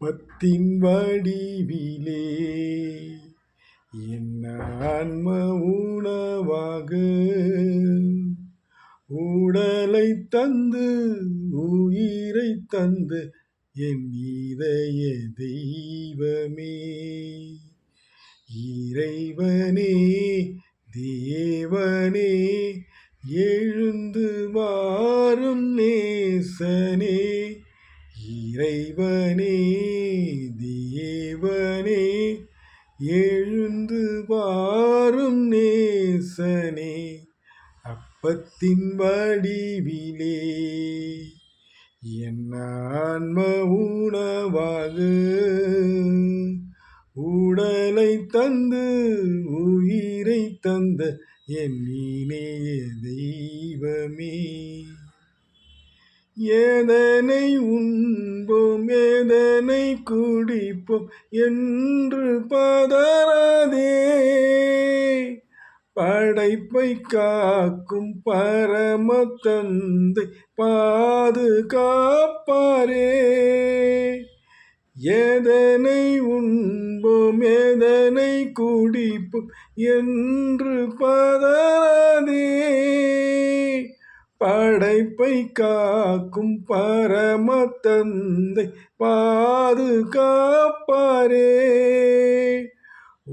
அப்பத்தின் வடிவிலே என் ஆன்ம உணவாக உடலை தந்து உயிரை தந்து என் இதய தெய்வமே, இறைவனே தேவனே, எழுந்து வாரும் நேசனே, இறைவனே தேவனே, எழுந்து வாரும் நேசனே. அப்பத்தின் வடிவிலே என் ஆன்ம உணவாக உடலை தந்து உயிரை தந்த என் இணைய தெய்வமே, எதனை உண்போம் எதனை குடிப்போம் என்று பதறாதே, படைப்பை காக்கும் பரம தந்தை பாதுகாப்பாரே. எதனை உண்போம் எதனை குடிப்போம் என்று பதறாதே, படைப்பை காக்கும் பரம தந்தை பாதுகாப்பாரே.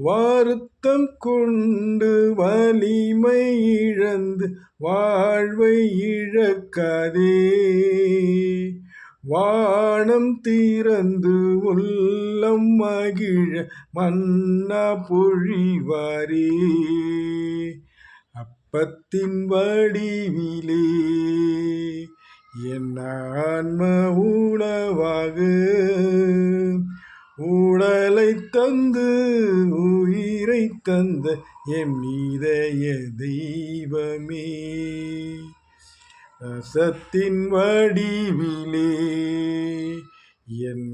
வருத்தம் கொண்டு வலிமை இழந்து வாழ்வை இழக்காதே, வானம் திறந்து உள்ளம் மகிழ மன்னா பொழிவாரே. அப்பத்தின் வடிவிலே என் ஆன்ம உணவாக உடலை தந்து உயிரை தந்த என் இதய தெய்வமே, ரசத்தின் வடிவிலே என்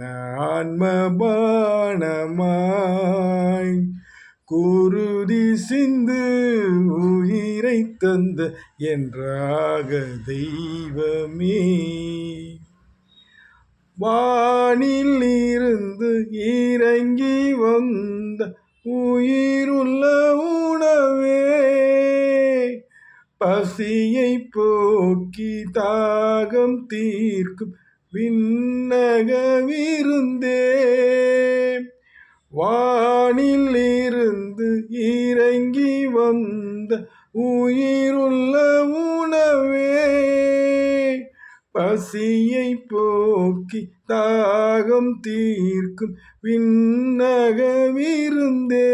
ஆன்ம பானமாய் குருதி சிந்து உயிரை தந்த என்றாக தெய்வமே, வானில் இருந்து இறங்கி வந்த உயிருள்ள உணவே, பசியை போக்கி தாகம் தீர்க்கும் விண்ணக விருந்தே, வானில் இருந்து இறங்கி வந்த உயிருள்ள உணவே, பசியை போக்கி தாகம் தீர்க்கும் விண்ணக விருந்தே,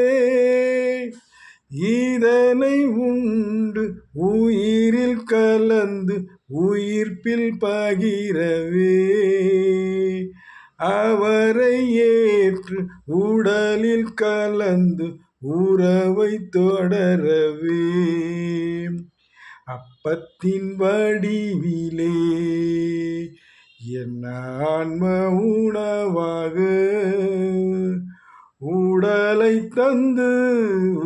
இதனை உண்டு உயிரில் கலந்து உயிர்ப்பில் பகிரவே, அவரை ஏற்று உடலில் கலந்து உறவை தொடரவே. அப்பத்தின் வடிவிலே என் ஆன்ம உணவாக உடலை தந்து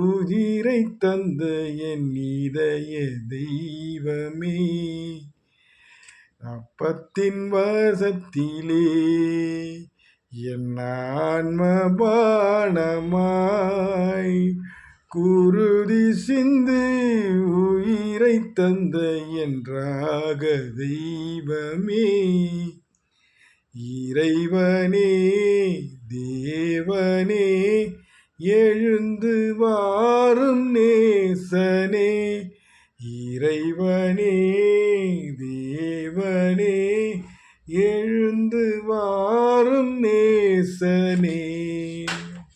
உயிரை தந்த என் இதய தெய்வமே, அப்பத்தின் வசத்திலே என் ஆன்ம பானமாய் குருதி சிந்து உயிரை தந்த என்றாக தெய்வமே, இறைவனே தேவனே, எழுந்து வாரும் நேசனே, இறைவனே தேவனே, எழுந்து வாரும் நேசனே.